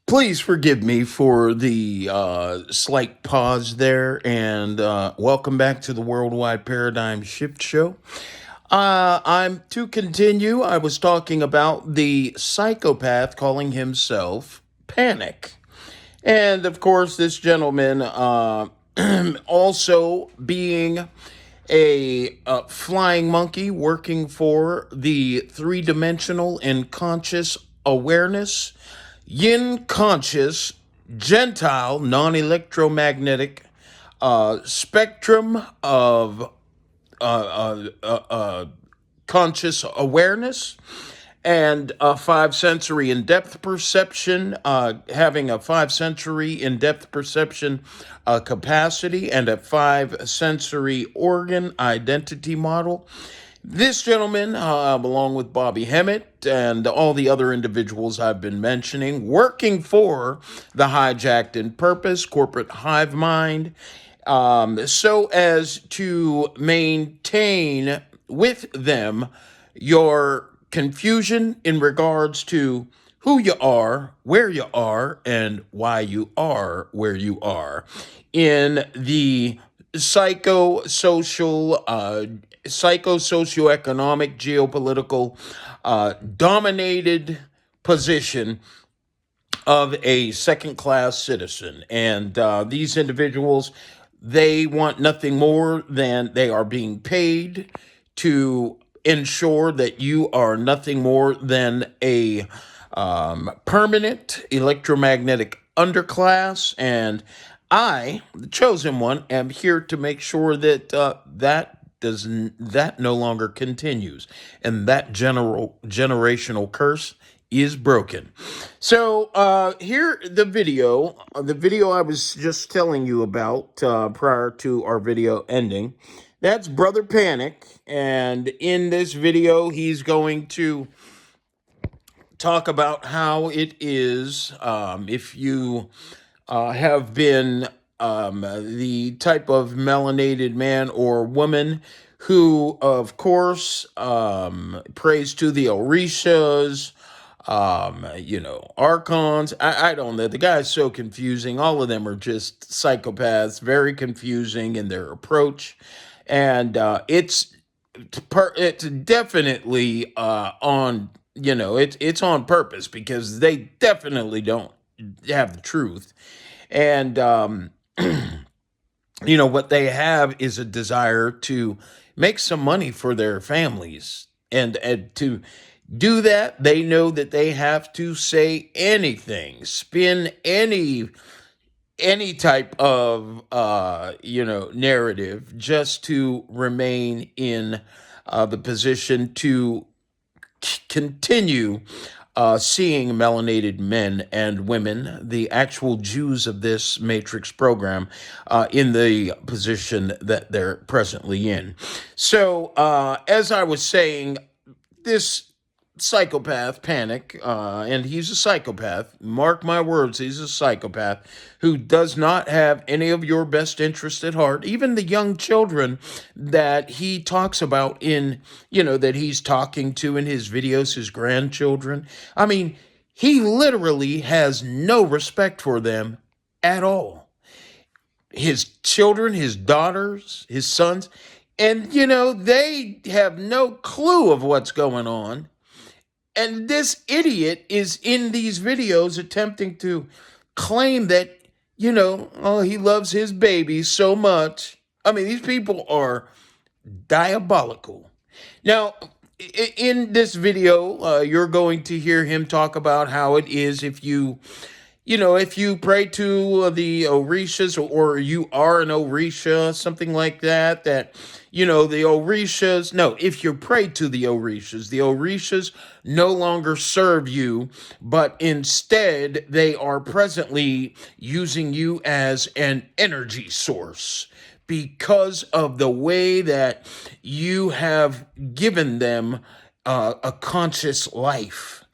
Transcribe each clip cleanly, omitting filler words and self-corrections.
Please forgive me for the slight pause there, and welcome back to the Worldwide Paradigm Shift Show. I'm to continue. I was talking about the psychopath calling himself Panic. And of course, this gentleman also being a flying monkey working for the three dimensional and conscious awareness, yin conscious, Gentile, non electromagnetic spectrum of uh, uh, uh, uh, conscious awareness and a five sensory in depth perception, having a five sensory in depth perception capacity and a five sensory organ identity model. This gentleman, along with Bobby Hemmett and all the other individuals I've been mentioning, working for the Hijacked in Purpose corporate hive mind, so as to maintain with them your confusion in regards to who you are, where you are, and why you are where you are in the psychosocial, psycho-socioeconomic, geopolitical, dominated position of a second class citizen. And these individuals, they want nothing more than they are being paid to ensure that you are nothing more than a permanent electromagnetic underclass. And I, the chosen one, am here to make sure that that no longer continues, and that generational curse is broken. So here the video I was just telling you about prior to our video ending. That's Brother Panic, and in this video he's going to talk about how it is if you have been the type of melanated man or woman who, of course, prays to the Orishas, archons. I don't know. The guy's so confusing. All of them are just psychopaths, very confusing in their approach. And it's definitely on, it's on purpose because they definitely don't have the truth. And what they have is a desire to make some money for their families, and to do that they know that they have to say anything, spin any type of narrative just to remain in the position to continue seeing melanated men and women, the actual Jews of this Matrix program, in the position that they're presently in. So, as I was saying, this psychopath Panic, and he's a psychopath, mark my words, he's a psychopath who does not have any of your best interest at heart. Even the young children that he talks about that he's talking to in his videos, his grandchildren, I mean, he literally has no respect for them at all. His children, his daughters, his sons, and they have no clue of what's going on. And this idiot is in these videos attempting to claim that, he loves his baby so much. I mean, these people are diabolical. Now, in this video, you're going to hear him talk about how it is if you pray to the Orishas, or you are an Orisha, something like that, the Orishas, no, if you pray to the Orishas no longer serve you, but instead they are presently using you as an energy source because of the way that you have given them a conscious life.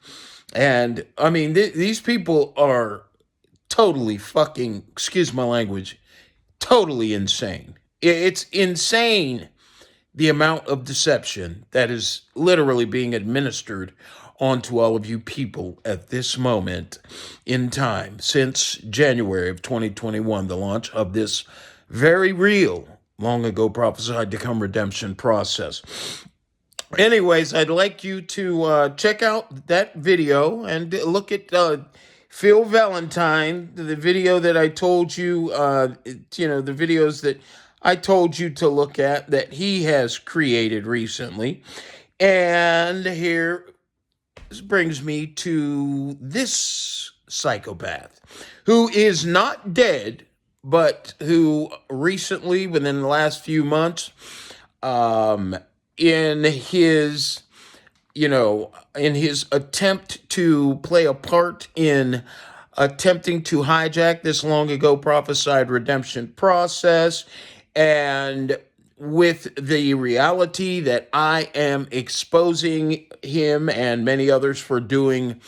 And I mean, these people are totally fucking, excuse my language, totally insane. It's insane the amount of deception that is literally being administered onto all of you people at this moment in time, since January of 2021, the launch of this very real, long ago prophesied to come redemption process. Anyways, I'd like you to check out that video and look at Phil Valentine, the video that I told you, the videos that I told you to look at that he has created recently. And here brings me to this psychopath who is not dead, but who recently, within the last few months, um, in his, in his attempt to play a part in attempting to hijack this long ago prophesied redemption process, and with the reality that I am exposing him and many others for doing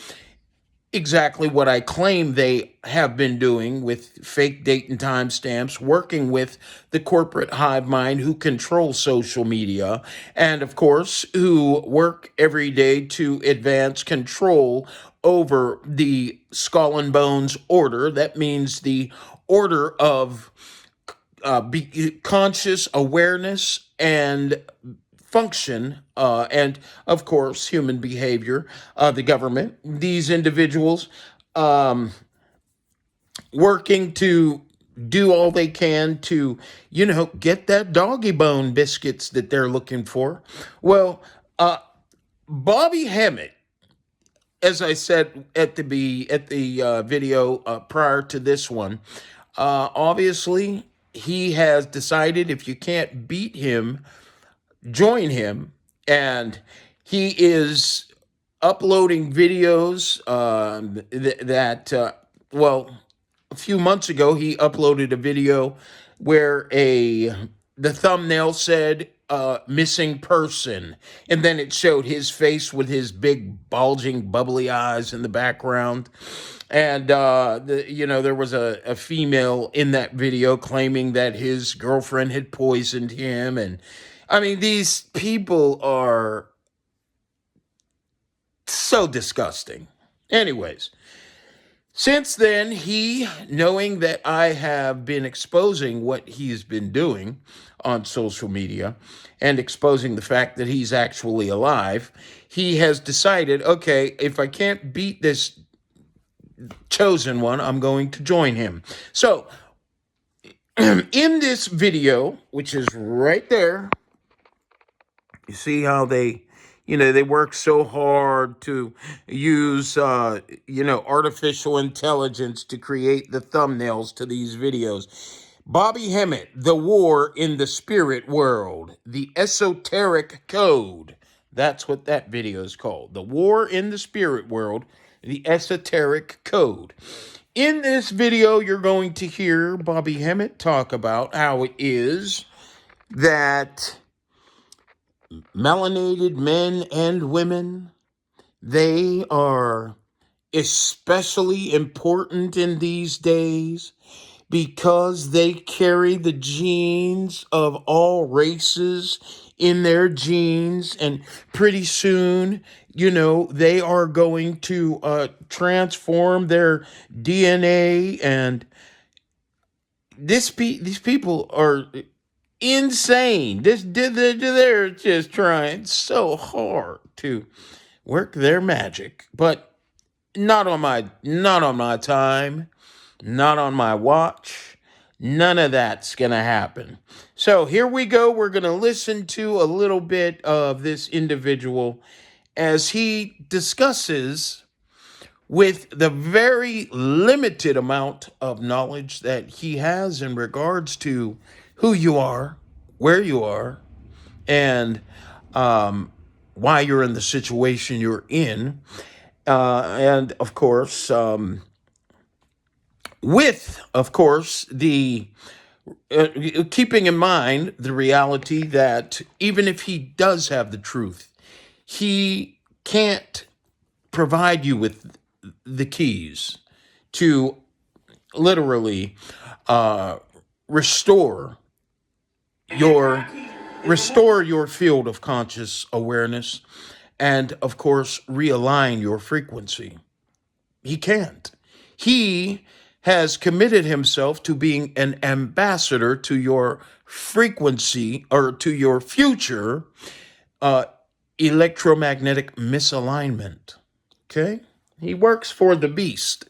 exactly what I claim they have been doing with fake date and time stamps, working with the corporate hive mind who control social media, and of course, who work every day to advance control over the Skull and Bones order. That means the order of conscious awareness and function, and of course, human behavior, the government, these individuals working to do all they can to, get that doggy bone biscuits that they're looking for. Well, Bobby Hemmett, as I said at the video prior to this one, obviously he has decided if you can't beat him, join him, and he is uploading videos well, a few months ago he uploaded a video where the thumbnail said missing person, and then it showed his face with his big bulging bubbly eyes in the background. And there was a female in that video claiming that his girlfriend had poisoned him. And I mean, these people are so disgusting. Anyways, since then, he, knowing that I have been exposing what he's been doing on social media and exposing the fact that he's actually alive, he has decided, okay, if I can't beat this chosen one, I'm going to join him. So, in this video, which is right there, you see how they work so hard to use, artificial intelligence to create the thumbnails to these videos. Bobby Hemmett, The War in the Spirit World, the Esoteric Code. That's what that video is called. The War in the Spirit World, the Esoteric Code. In this video, you're going to hear Bobby Hemmett talk about how it is that melanated men and women, they are especially important in these days because they carry the genes of all races in their genes, and pretty soon, they are going to transform their DNA, and these people are insane. They're just trying so hard to work their magic, but not on my time, not on my watch. None of that's gonna happen. So here we go. We're gonna listen to a little bit of this individual as he discusses, with the very limited amount of knowledge that he has in regards to who you are, where you are, and why you're in the situation you're in. And of course, with, of course, the keeping in mind the reality that even if he does have the truth, he can't provide you with the keys to literally restore your field of conscious awareness and, of course, realign your frequency. He can't. He has committed himself to being an ambassador to your frequency or to your future uh, electromagnetic misalignment. Okay? He works for the beast.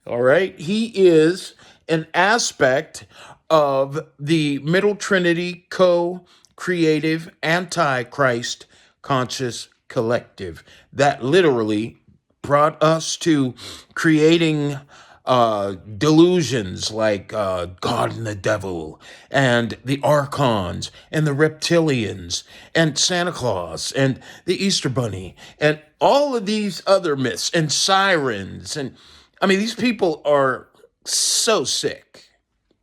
All right? He is an aspect of the Middle Trinity co creative Antichrist conscious collective that literally brought us to creating delusions like God and the devil, and the archons, and the reptilians, and Santa Claus, and the Easter Bunny, and all of these other myths, and sirens. And I mean, these people are so sick,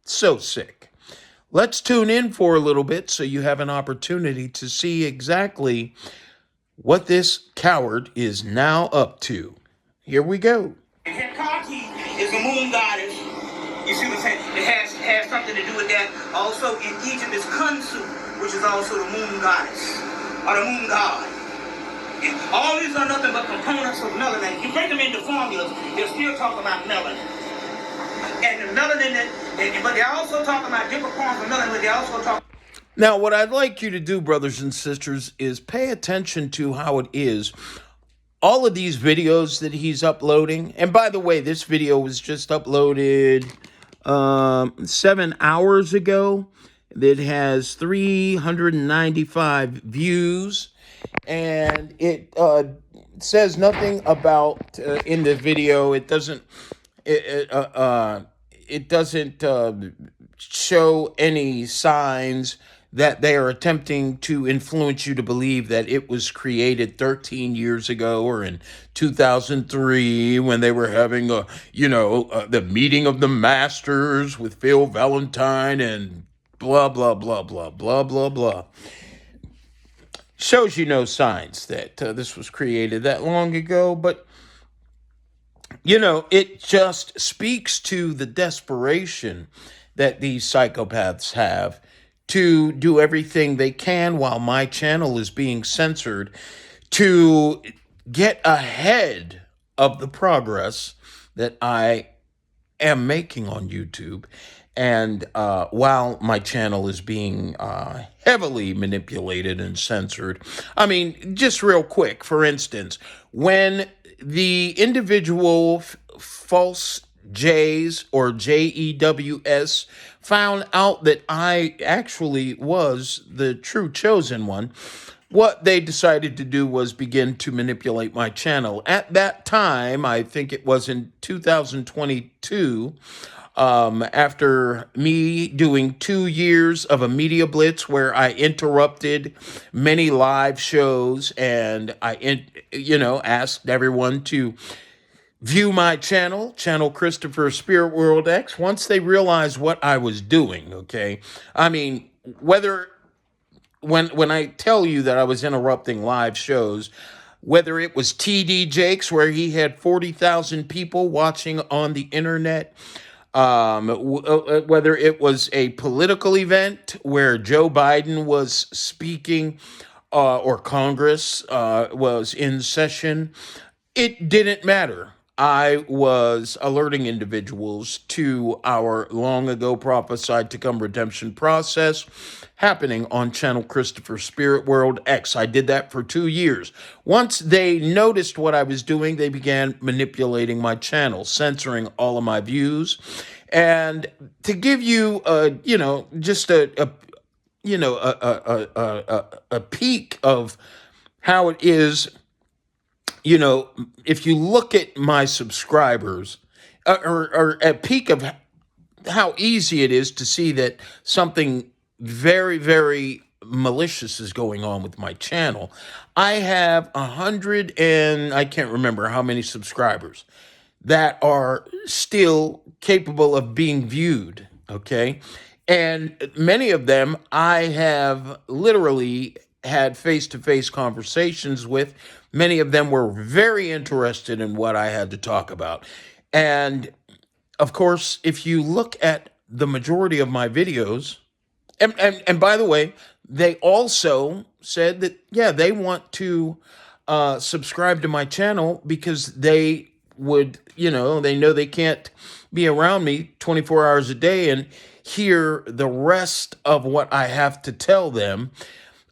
so sick. Let's tune in for a little bit so you have an opportunity to see exactly what this coward is now up to. Here we go. Hecate is the moon goddess. You see what I'm saying? It has something to do with that. Also, in Egypt is Khonsu, which is also the moon goddess, or the moon god. And all these are nothing but components of melanin. You break them into formulas, they're still talking about melanin. And the melanin, but they're also talking about different forms of melanin, but they also talk. Now, what I'd like you to do, brothers and sisters, is pay attention to how it is all of these videos that he's uploading. And by the way, this video was just uploaded 7 hours ago. It has 395 views, and it says nothing about in the video. It doesn't show any signs that they are attempting to influence you to believe that it was created 13 years ago or in 2003 when they were having the meeting of the masters with Phil Valentine and blah, blah, blah, blah, blah, blah, blah. Shows you no signs that this was created that long ago, but it just speaks to the desperation that these psychopaths have to do everything they can while my channel is being censored to get ahead of the progress that I am making on YouTube. And while my channel is being heavily manipulated and censored, I mean, just real quick, for instance, when the individual false J's or JEWS found out that I actually was the true chosen one, what they decided to do was begin to manipulate my channel. At that time, I think it was in 2022, after me doing 2 years of a media blitz where I interrupted many live shows and I asked everyone to view my channel Christopher Spirit World X, once they realized what I was doing, okay? I mean, when I tell you that I was interrupting live shows, whether it was TD Jakes, where he had 40,000 people watching on the internet, whether it was a political event where Joe Biden was speaking or Congress was in session, it didn't matter. I was alerting individuals to our long ago prophesied to come redemption process happening on channel Christopher Spirit World X. I did that for 2 years. Once they noticed what I was doing, they began manipulating my channel, censoring all of my views. And to give you, just a peek of how it is, if you look at my subscribers, or a peek of how easy it is to see that something very, very malicious is going on with my channel. I have 100 and I can't remember how many subscribers that are still capable of being viewed, okay? And many of them I have literally had face-to-face conversations with. Many of them were very interested in what I had to talk about. And of course, if you look at the majority of my videos, and by the way, they also said that, yeah, they want to subscribe to my channel because they would, they know they can't be around me 24 hours a day and hear the rest of what I have to tell them.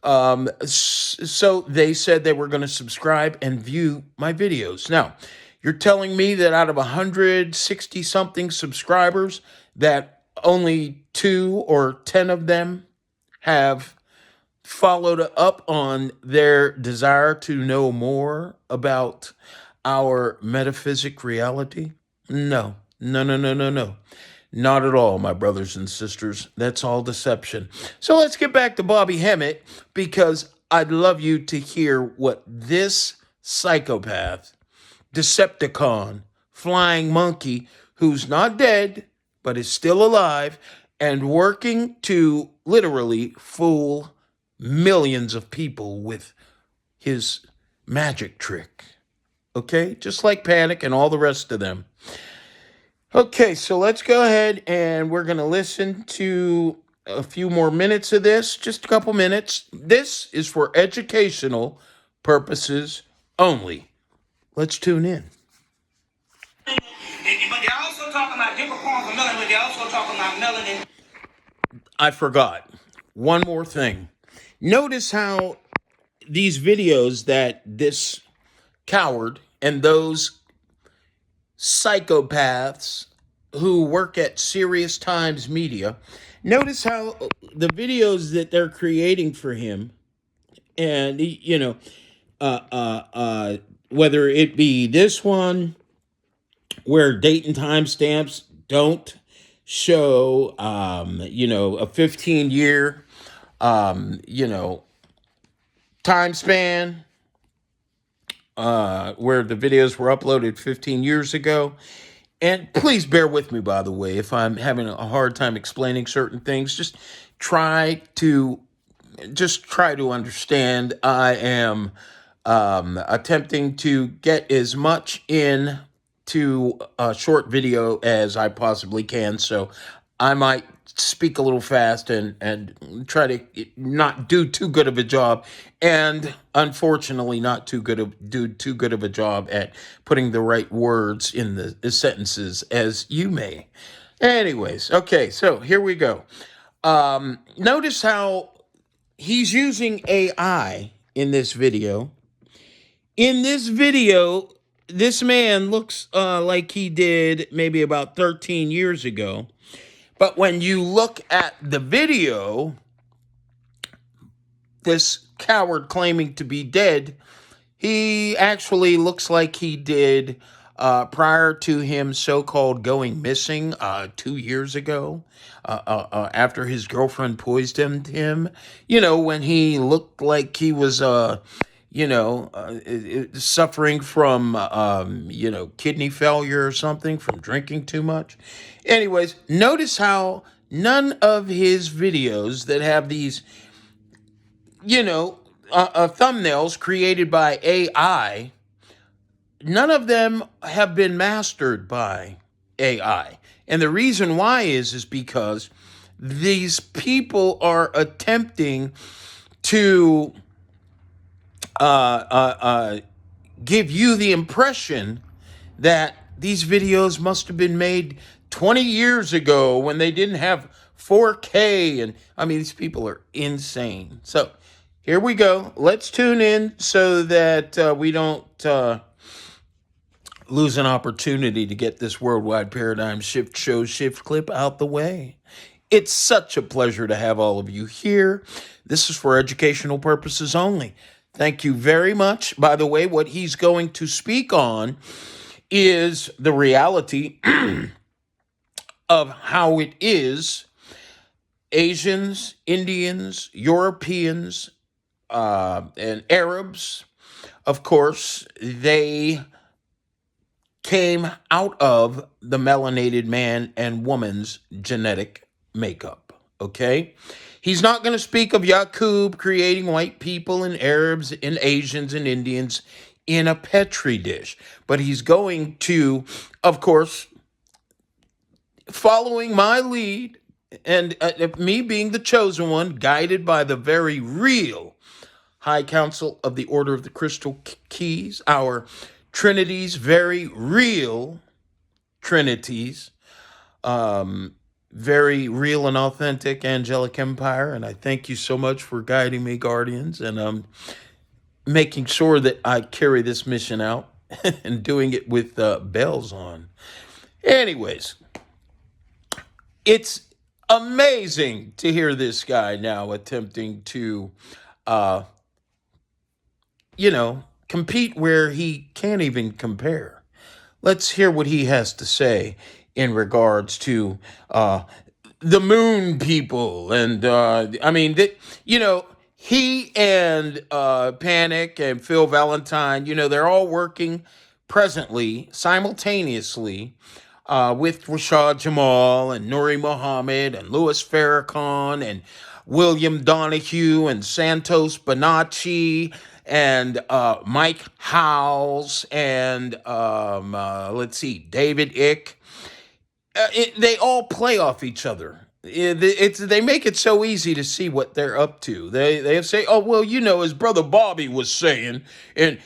So they said they were going to subscribe and view my videos. Now, you're telling me that out of 160 something subscribers, that only 2 or 10 of them have followed up on their desire to know more about our metaphysic reality? No, no, no, no, no, no. Not at all, my brothers and sisters. That's all deception. So let's get back to Bobby Hemmett because I'd love you to hear what this psychopath, Decepticon, flying monkey, who's not dead, but is still alive and working to literally fool millions of people with his magic trick. Okay? Just like Panic and all the rest of them. Okay, so let's go ahead and we're going to listen to a few more minutes of this, just a couple minutes. This is for educational purposes only. Let's tune in. But they're also talking about different forms of melanin, but they're also talking about melanin. I forgot. One more thing. Notice how these videos that this coward and those psychopaths who work at Serious Times Media, notice how the videos that they're creating for him, and whether it be this one where date and timestamps don't show, a 15-year, time span, where the videos were uploaded 15 years ago. And please bear with me, by the way, if I'm having a hard time explaining certain things. Just try to understand. I am attempting to get as much in to a short video as I possibly can. So I might speak a little fast and try to not do too good of a job, and unfortunately not do too good of a job at putting the right words in the sentences as you may. Anyways, okay, so here we go. Notice how he's using AI in this video. In this video, this man looks like he did maybe about 13 years ago. But when you look at the video, this coward claiming to be dead, he actually looks like he did prior to him so-called going missing 2 years ago, after his girlfriend poisoned him. When he looked like he was suffering from, kidney failure or something from drinking too much. Anyways, notice how none of his videos that have these, thumbnails created by AI, none of them have been mastered by AI. And the reason why is because these people are attempting to give you the impression that these videos must have been made 20 years ago when they didn't have 4K. And these people are insane. So here we go. Let's tune in so that we don't lose an opportunity to get this worldwide paradigm shift show shift clip out the way. It's such a pleasure to have all of you here. This is for educational purposes only. Thank you very much. By the way, what he's going to speak on is the reality of how it is Asians, Indians, Europeans, and Arabs, of course, they came out of the melanated man and woman's genetic makeup, okay? He's not going to speak of Yaqub creating white people and Arabs and Asians and Indians in a petri dish. But he's going to, of course, following my lead and me being the chosen one, guided by the very real High Council of the Order of the Crystal Keys, our Trinities, very real Trinities, very real and authentic angelic empire. And I thank you so much for guiding me, Guardians, and making sure that I carry this mission out and doing it with bells on. Anyways, it's amazing to hear this guy now attempting to, uh, compete where he can't even compare. Let's hear what he has to say in regards to the moon people. And he and Panic and Phil Valentine, they're all working presently, simultaneously, with Rashad Jamal and Nuri Muhammad and Louis Farrakhan and William Donahue and Santos Bonacci and Mike Howells and David Icke. They all play off each other. They make it so easy to see what they're up to. They say, oh well, as Brother Bobby was saying, and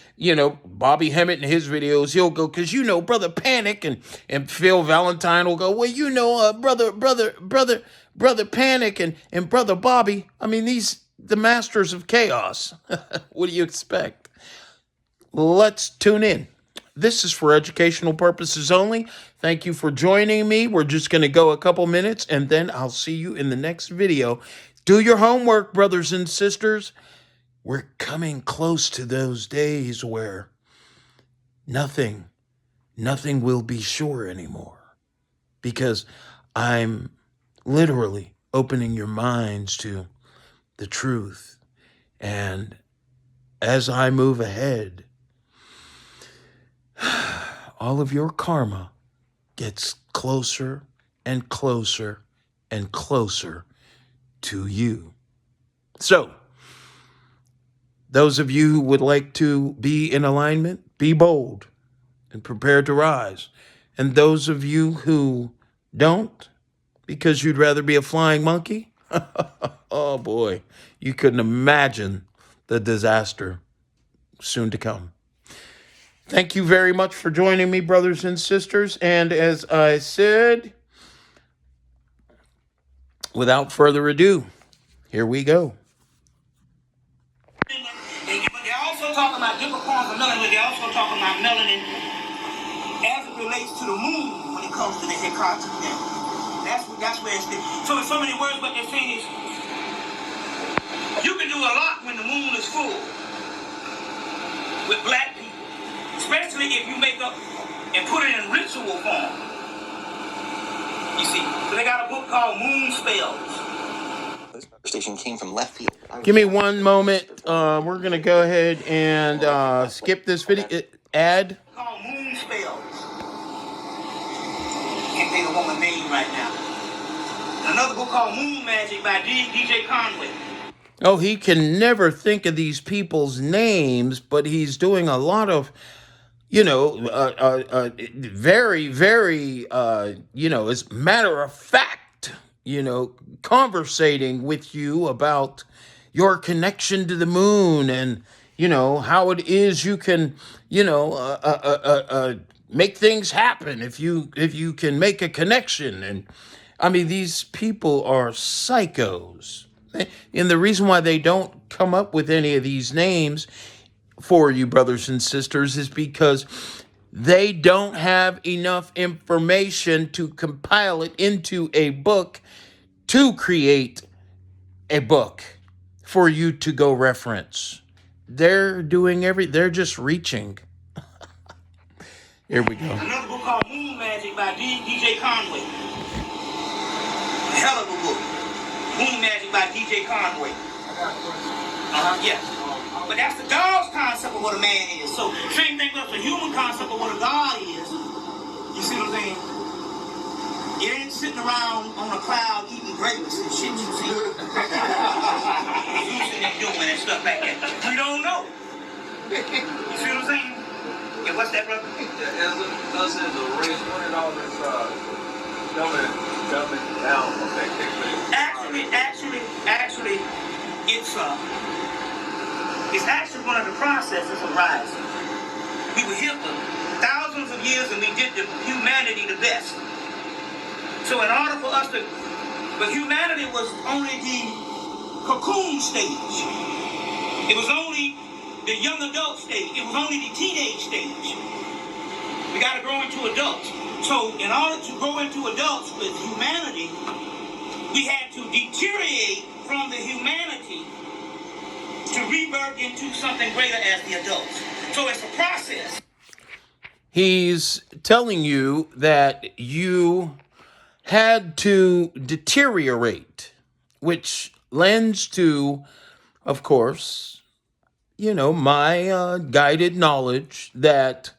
Bobby Hemmett in his videos, he'll go, because Brother Panic and Phil Valentine will go, well, brother Panic and Brother Bobby. I mean, the masters of chaos. What do you expect? Let's tune in. This is for educational purposes only. Thank you for joining me. We're just going to go a couple minutes, and then I'll see you in the next video. Do your homework, brothers and sisters. We're coming close to those days where nothing will be sure anymore, because I'm literally opening your minds to the truth. And as I move ahead, all of your karma gets closer and closer and closer to you. So, those of you who would like to be in alignment, be bold and prepare to rise. And those of you who don't, because you'd rather be a flying monkey, oh boy, you couldn't imagine the disaster soon to come. Thank you very much for joining me, brothers and sisters. And as I said, without further ado, here we go. But they're also talking about different forms of melanin, but they're also talking about melanin as it relates to the moon when it comes to the Hecate. That's where it's. So in so many words, what they're saying is, you can do a lot when the moon is full with black people. Especially if you make up and put it in ritual form. You see, so they got a book called Moon Spells. This conversation came from left field. Give me one moment. We're going to go ahead and skip this video ad. Called Moon Spells. Can't think of what my name right now. Another book called Moon Magic by DJ Conway. Oh, he can never think of these people's names, but he's doing a lot of very, very, as matter of fact, conversating with you about your connection to the moon and, how it is you can, make things happen if you can make a connection. And I mean, these people are psychos. And the reason why they don't come up with any of these names for you, brothers and sisters, is because they don't have enough information to compile it into a book to create a book for you to go reference. They're they're just reaching. Here we go. Another book called Moon Magic by DJ Conway. A hell of a book. Moon Magic by DJ Conway. Yes. But that's the God's concept of what a man is. So same thing with the human concept of what a God is. You see what I'm saying? It ain't sitting around on a cloud eating grapes and shit, you see? Using and doing and stuff like that. We don't know. You see what I'm saying? Yeah, what's that, brother? Those are the race winning all this dumbing down effectively. Actually, it's It's actually one of the processes of rising. We were here for thousands of years and we did humanity the best. So in order for us to, but humanity was only the cocoon stage. It was only the young adult stage. It was only the teenage stage. We got to grow into adults. So in order to grow into adults with humanity, we had to deteriorate from the humanity to rebirth into something greater as the adults. So it's a process. He's telling you that you had to deteriorate, which lends to, of course, my guided knowledge that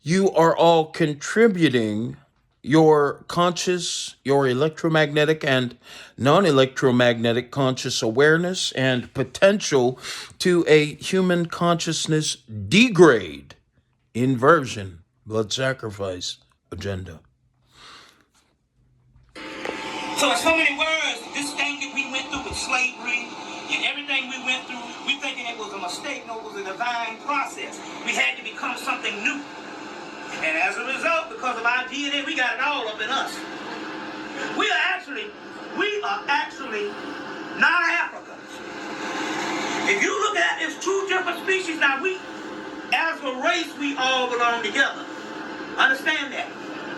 you are all contributing your conscious, your electromagnetic and non-electromagnetic conscious awareness and potential to a human consciousness degrade, inversion, blood sacrifice agenda. So in so many words, this thing that we went through with slavery and everything we went through, we thinking it was a mistake. No, it was a divine process. We had to become something new. And as a result, because of our DNA, we got it all up in us. We are actually not Africans. If you look at it, it's two different species. Now we, as a race, we all belong together. Understand that.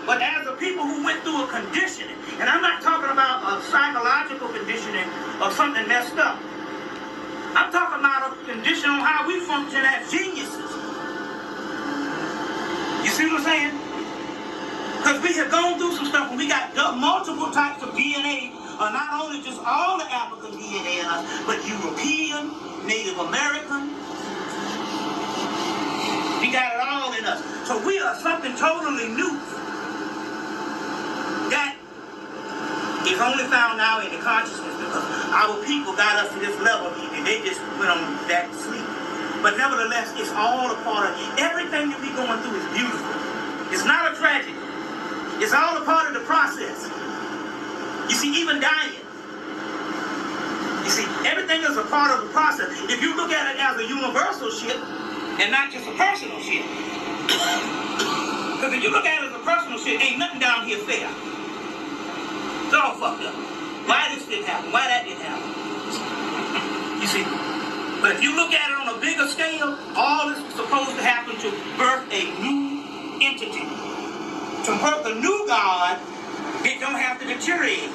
But as a people who went through a conditioning, and I'm not talking about a psychological conditioning or something messed up. I'm talking about a condition on how we function as geniuses. You see what I'm saying? Because we have gone through some stuff and we got multiple types of DNA, not only just all the African DNA in us, but European, Native American. We got it all in us. So we are something totally new. That is only found now in the consciousness because our people got us to this level and they just went on that sleep. But nevertheless, it's all a part of everything that we're going through is beautiful. It's not a tragedy. It's all a part of the process. You see, even dying. You see, everything is a part of the process. If you look at it as a universal shit and not just a personal shit. Because if you look at it as a personal shit, ain't nothing down here fair. It's all fucked up. Why this didn't happen? Why that didn't happen? You see? But if you look at it on a bigger scale, all this is supposed to happen to birth a new entity. To birth a new God, it don't have to deteriorate.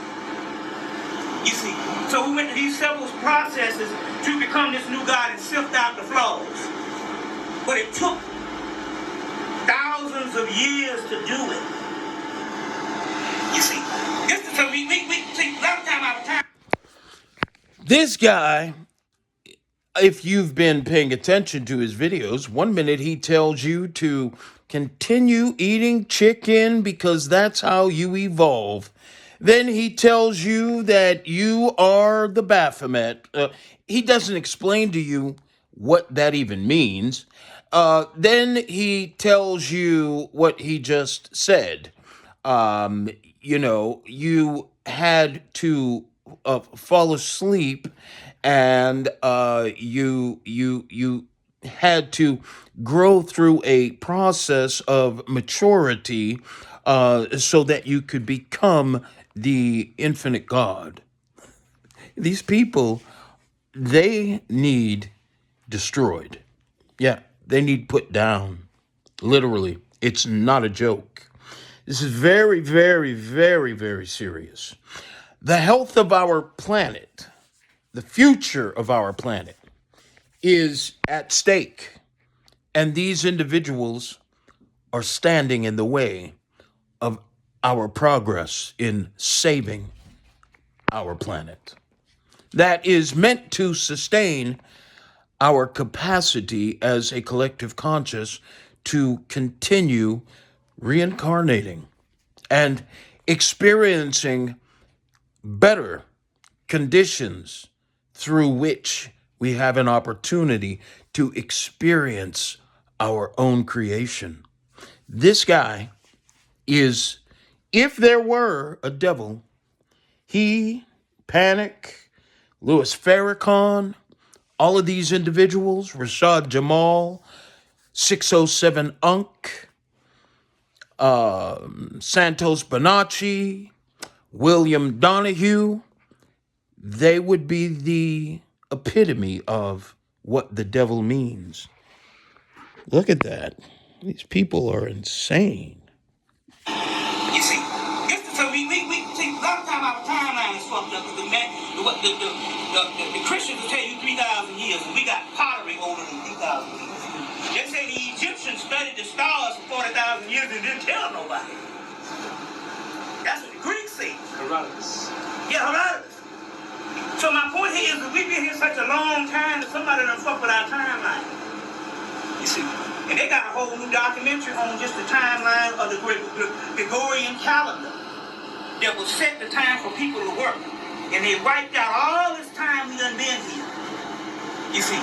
You see? So we went to these several processes to become this new God and sift out the flaws. But it took thousands of years to do it. You see? So we see, a lot of time out of time. This guy, if you've been paying attention to his videos, 1 minute he tells you to continue eating chicken because that's how you evolve. Then he tells you that you are the Baphomet. He doesn't explain to you what that even means. Then he tells you what he just said. You had to fall asleep and you had to grow through a process of maturity so that you could become the infinite God. These people, they need destroyed. Yeah, they need put down. Literally, it's not a joke. This is very, very, very, very serious. The health of our planet, the future of our planet, is at stake. And these individuals are standing in the way of our progress in saving our planet. That is meant to sustain our capacity as a collective conscious to continue reincarnating and experiencing better conditions through which we have an opportunity to experience our own creation. This guy is, if there were a devil, he, Panic, Louis Farrakhan, all of these individuals, Rashad Jamal, 607 Unk, Santos Bonacci, William Donahue, they would be the epitome of what the devil means. Look at that. These people are insane. You see, so we see, a lot of time our timeline is fucked up because the Christians will tell you 3,000 years, and we got pottery older than 3,000 years. They say the Egyptians studied the stars for 40,000 years and didn't tell nobody. That's what the Greeks say. Herodotus. Yeah, Herodotus. So my point here is that we've been here such a long time that somebody done fuck with our timeline. You see, and they got a whole new documentary on just the timeline of the Gregorian calendar that will set the time for people to work. And they wiped out all this time we done been here. You see.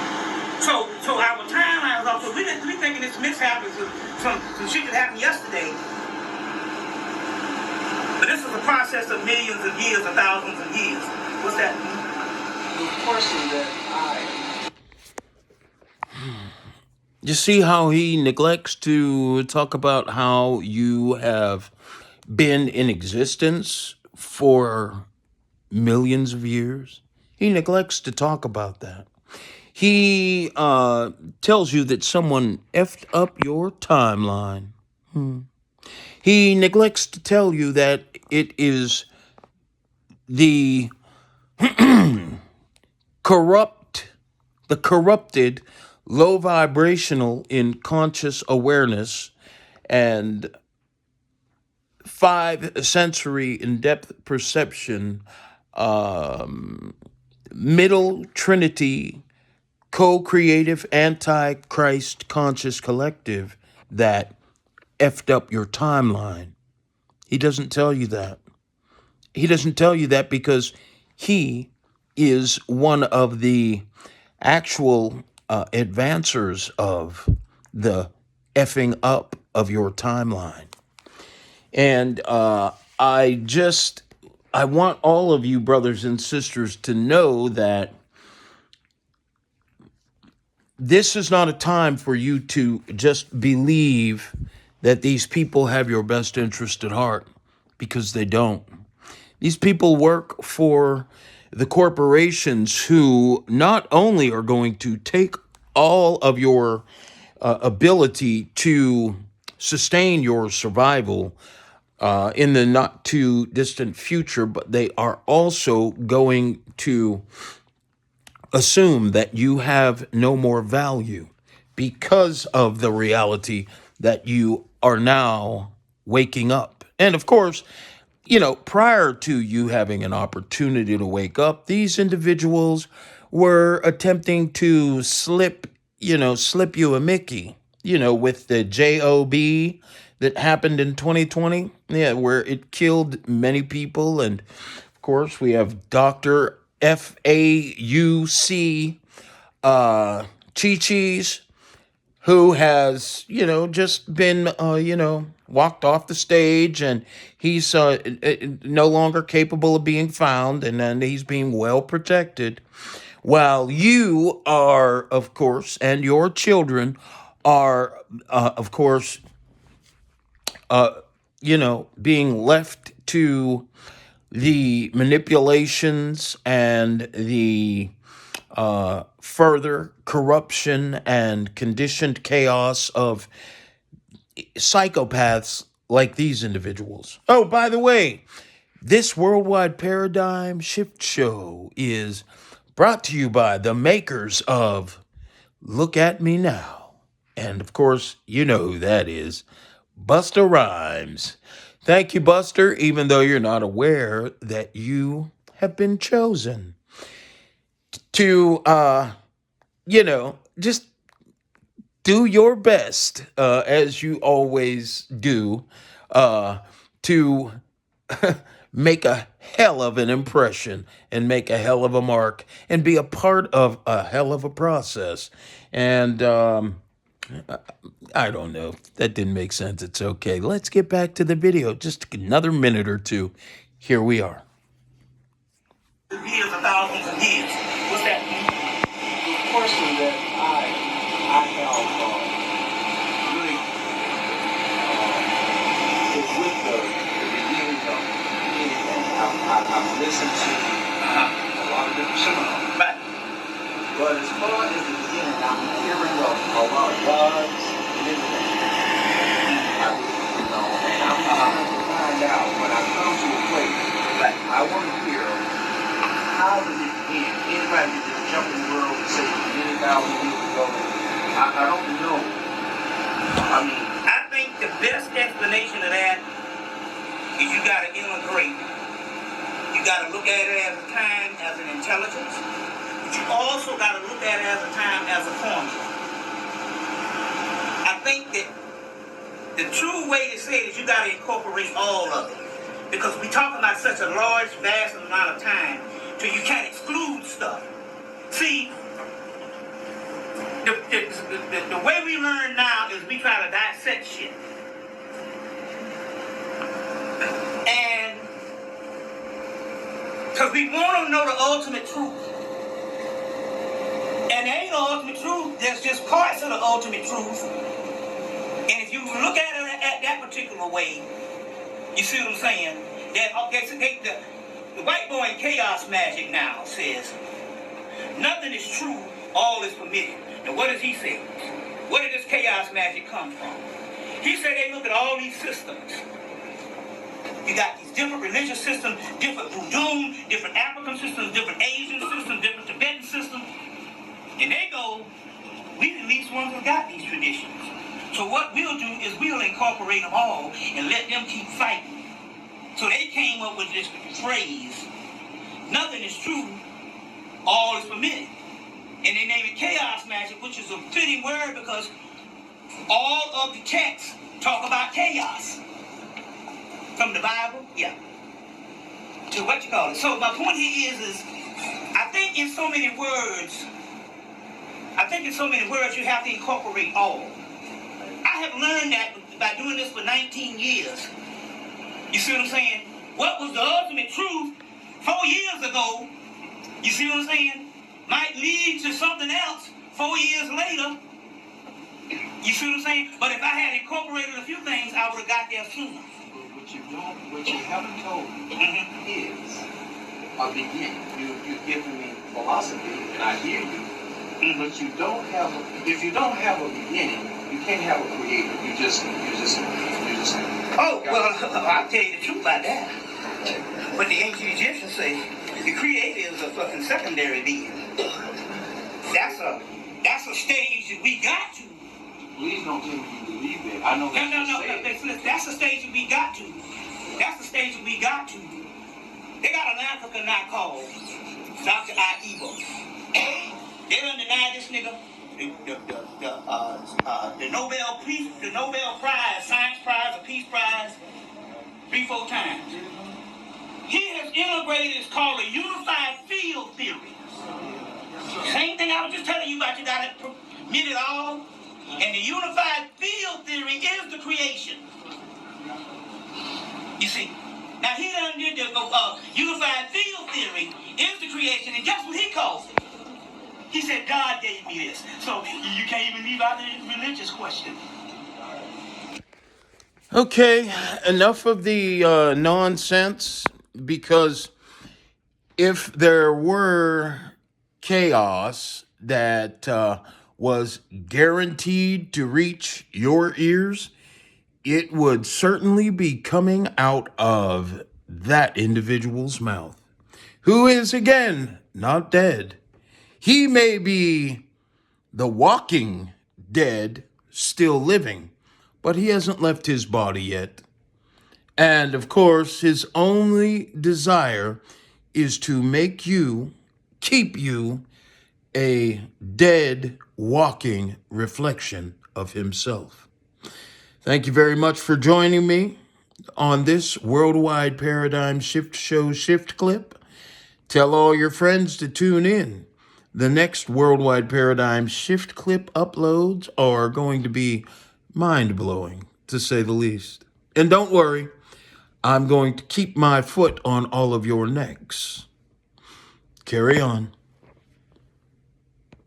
So our timeline is also, we thinking this mishap is some shit that happened yesterday. But this is a process of millions of years or thousands of years. What's that? The person that You see how he neglects to talk about how you have been in existence for millions of years? He neglects to talk about that. He tells you that someone effed up your timeline. He neglects to tell you that it is the corrupted, low vibrational in conscious awareness and 5 sensory in-depth perception, middle trinity, co-creative anti-Christ conscious collective that effed up your timeline. He doesn't tell you that. He doesn't tell you that because he is one of the actual advancers of the effing up of your timeline. And I want all of you brothers and sisters to know that this is not a time for you to just believe that these people have your best interest at heart, because they don't. These people work for the corporations who not only are going to take all of your ability to sustain your survival in the not too distant future, but they are also going to assume that you have no more value because of the reality that you are now waking up. And of course, prior to you having an opportunity to wake up, these individuals were attempting to slip you a Mickey, with the JOB that happened in 2020, where it killed many people. And of course, we have Dr. FAUC Chi-Chi's, who has, just been, walked off the stage, and he's no longer capable of being found, and then he's being well protected. While you are, of course, and your children are, of course, being left to the manipulations and the further corruption and conditioned chaos of psychopaths like these individuals. Oh, by the way, this Worldwide Paradigm Shift Show is brought to you by the makers of Look at Me Now. And of course, you know who that is, Busta Rhymes. Thank you, Buster, even though you're not aware that you have been chosen to, just do your best, as you always do, to make a hell of an impression and make a hell of a mark and be a part of a hell of a process. And I don't know. That didn't make sense. It's okay. Let's get back to the video. Just another minute or two. Here we are. Years or thousands of years. What's that? the I've listened to a lot of different seminars. Right. But as far as the beginning, I'm hearing a lot of gods and everything. And I'm trying to find out when I come to a place, Right. I want to hear how did it begin? Anybody can just jump in the world and say many thousand years ago. I don't know. I mean, I think the best explanation of that is you got to integrate. You got to look at it as a time as an intelligence, but you also got to look at it as a time as a formula. I think that the true way to say it is you got to incorporate all of it, because we talk about such a large, vast amount of time, so you can't exclude stuff. See, the way we learn now is we try to dissect shit. And because we want to know the ultimate truth. And there ain't no ultimate truth. There's just parts of the ultimate truth. And if you look at it at that particular way, you see what I'm saying? That the white boy in Chaos Magic now says, nothing is true, all is permitted. Now what does he say? Where did this Chaos Magic come from? He said they look at all these systems. You got these different religious systems, different voodoo, different African systems, different Asian systems, different Tibetan systems. And they go, we the least ones who got these traditions. So what we'll do is we'll incorporate them all and let them keep fighting. So they came up with this phrase, nothing is true, all is permitted. And they named it Chaos Magic, which is a fitting word because all of the texts talk about chaos. From the Bible, yeah. To what you call it. So my point here is I think in so many words you have to incorporate all. I have learned that by doing this for 19 years. You see what I'm saying? What was the ultimate truth 4 years ago, you see what I'm saying, might lead to something else 4 years later. You see what I'm saying? But if I had incorporated a few things, I would have got there sooner. What you haven't told me is a beginning. You've given me philosophy, and I hear you. But you don't have. If you don't have a beginning, you can't have a creator. You just. Oh well, I'll tell you the truth about that. But the ancient Egyptians say the creator is a fucking secondary being. That's a stage that we got to. Please don't tell me you believe that. I know that. No. That's the stage that we got to. That's the stage that we got to. They got an African now called Dr. Aibo. They done denied this nigga the Nobel Prize, Science Prize, or Peace Prize 3-4 times. He has integrated, it's called a unified field theory. Same thing I was just telling you about. You got to admit it all. And the unified field theory is the creation. You see, now he done did the unified field theory is the creation, and guess what he calls it? He said, God gave me this. So you can't even leave out the religious question. Okay, enough of the nonsense, because if there were chaos that was guaranteed to reach your ears, it would certainly be coming out of that individual's mouth, who is, again, not dead. He may be the walking dead, still living, but he hasn't left his body yet. And, of course, his only desire is to make you, keep you, a dead, walking reflection of himself. Thank you very much for joining me on this Worldwide Paradigm Shift Show Shift Clip. Tell all your friends to tune in. The next Worldwide Paradigm Shift Clip uploads are going to be mind-blowing, to say the least. And don't worry, I'm going to keep my foot on all of your necks. Carry on.